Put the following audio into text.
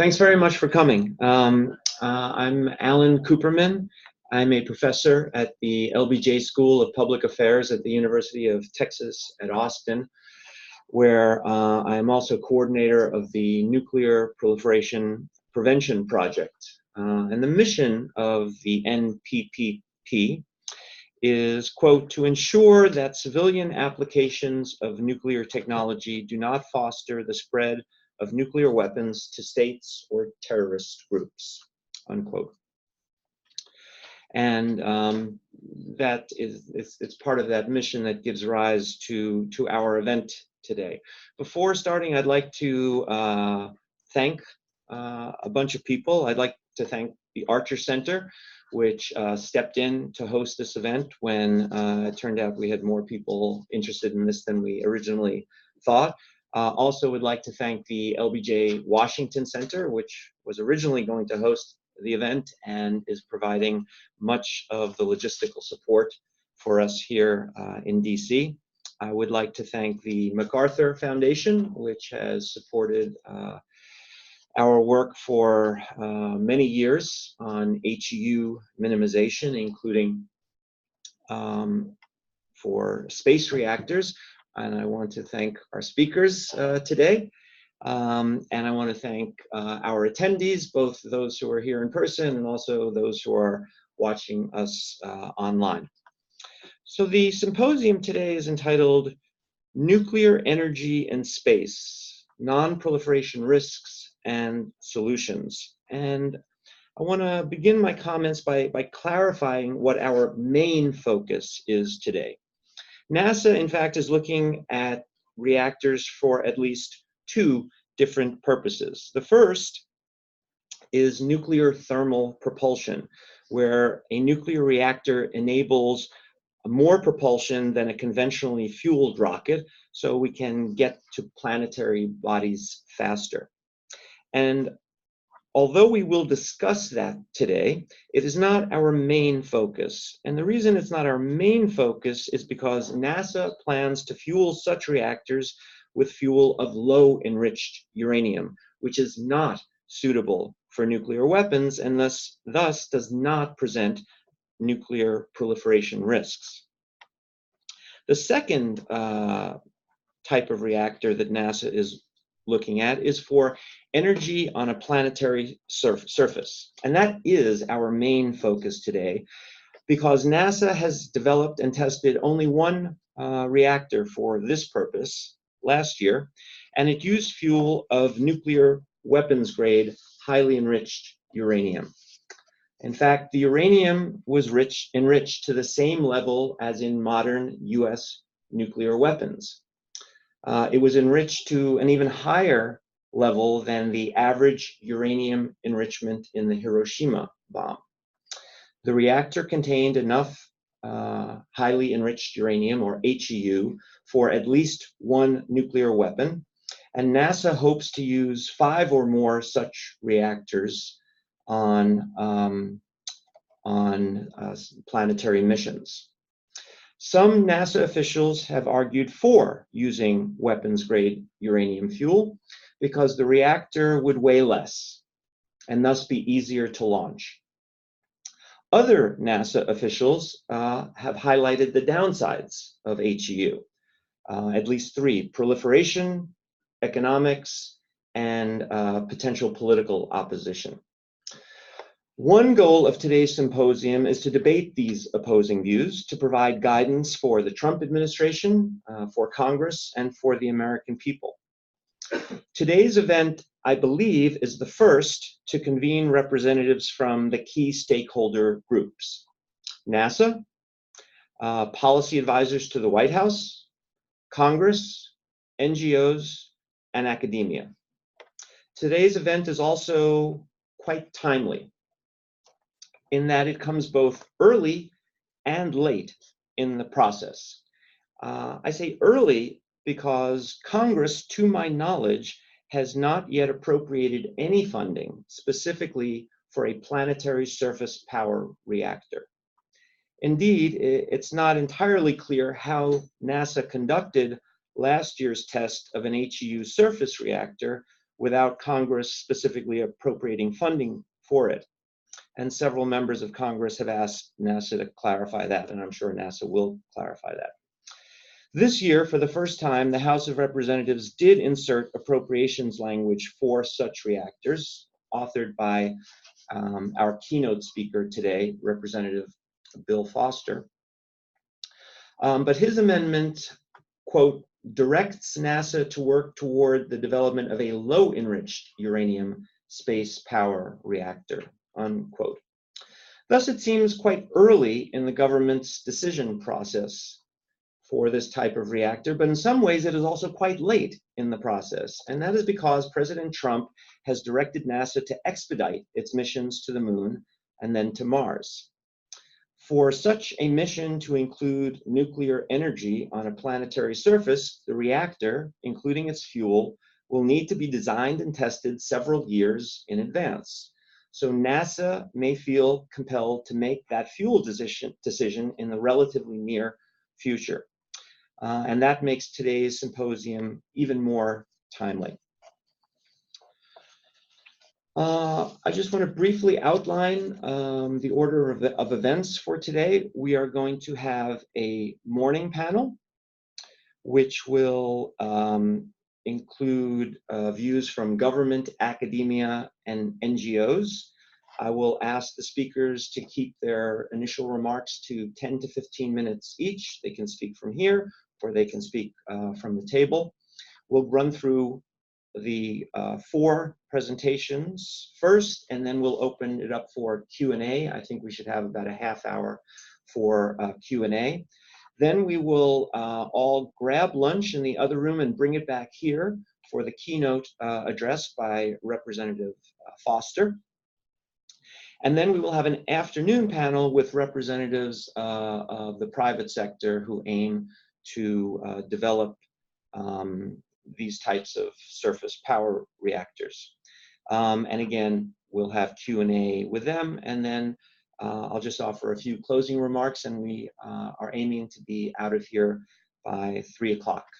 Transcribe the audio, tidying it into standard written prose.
Thanks very much for coming. I'm Alan Kuperman. I'm a professor at the LBJ School of Public Affairs at the University of Texas at Austin, where I am also coordinator of the Nuclear Proliferation Prevention Project. And the mission of the NPPP is, quote, to ensure that civilian applications of nuclear technology do not foster the spread of nuclear weapons to states or terrorist groups, unquote. And that it's part of that mission that gives rise to our event today. Before starting, I'd like to thank a bunch of people. I'd like to thank the Archer Center, which stepped in to host this event when it turned out we had more people interested in this than we originally thought. Also would like to thank the LBJ Washington Center, which was originally going to host the event and is providing much of the logistical support for us here in DC. I would like to thank the MacArthur Foundation, which has supported our work for many years on HEU minimization, including for space reactors. And I want to thank our speakers today. And I want to thank our attendees, both those who are here in person and also those who are watching us online. So the symposium today is entitled Nuclear Energy and Space, Non-Proliferation Risks and Solutions. And I want to begin my comments by clarifying what our main focus is today. NASA, in fact, is looking at reactors for at least two different purposes. The first is nuclear thermal propulsion, where a nuclear reactor enables more propulsion than a conventionally fueled rocket, so we can get to planetary bodies faster. And although we will discuss that today, it is not our main focus. And the reason it's not our main focus is because NASA plans to fuel such reactors with fuel of low enriched uranium, which is not suitable for nuclear weapons and thus does not present nuclear proliferation risks. The second type of reactor that NASA is looking at is for energy on a planetary surface. And that is our main focus today, because NASA has developed and tested only one reactor for this purpose last year, and it used fuel of nuclear weapons grade, highly enriched uranium. In fact, the uranium was enriched to the same level as in modern US nuclear weapons. It was enriched to an even higher level than the average uranium enrichment in the Hiroshima bomb. The reactor contained enough highly enriched uranium, or HEU, for at least one nuclear weapon, and NASA hopes to use 5 or more such reactors on planetary missions. Some NASA officials have argued for using weapons-grade uranium fuel because the reactor would weigh less and thus be easier to launch. Other NASA officials have highlighted the downsides of HEU, at least 3: proliferation, economics, and potential political opposition. One goal of today's symposium is to debate these opposing views, to provide guidance for the Trump administration, for Congress, and for the American people. Today's event, I believe, is the first to convene representatives from the key stakeholder groups: NASA, policy advisors to the White House, Congress, NGOs, and academia. Today's event is also quite timely, in that it comes both early and late in the process. I say early because Congress, to my knowledge, has not yet appropriated any funding specifically for a planetary surface power reactor. Indeed, it's not entirely clear how NASA conducted last year's test of an HEU surface reactor without Congress specifically appropriating funding for it. And several members of Congress have asked NASA to clarify that, and I'm sure NASA will clarify that. This year, for the first time, the House of Representatives did insert appropriations language for such reactors, authored by our keynote speaker today, Representative Bill Foster. But his amendment, quote, directs NASA to work toward the development of a low-enriched uranium space power reactor, unquote. Thus, it seems quite early in the government's decision process for this type of reactor, but in some ways it is also quite late in the process. And that is because President Trump has directed NASA to expedite its missions to the moon and then to Mars. For such a mission to include nuclear energy on a planetary surface, the reactor, including its fuel, will need to be designed and tested several years in advance. So NASA may feel compelled to make that fuel decision in the relatively near future. And that makes today's symposium even more timely. I just want to briefly outline the order of events for today. We are going to have a morning panel, which will include views from government, academia, and NGOs. I will ask the speakers to keep their initial remarks to 10 to 15 minutes each. They can speak from here, or they can speak from the table. We'll run through the 4 presentations first, and then we'll open it up for Q&A. I think we should have about a half hour for Q&A. Then we will all grab lunch in the other room and bring it back here for the keynote address by Representative Foster. And then we will have an afternoon panel with representatives of the private sector who aim to develop these types of surface power reactors. And again, we'll have Q&A with them, and then I'll just offer a few closing remarks, and we are aiming to be out of here by 3 o'clock.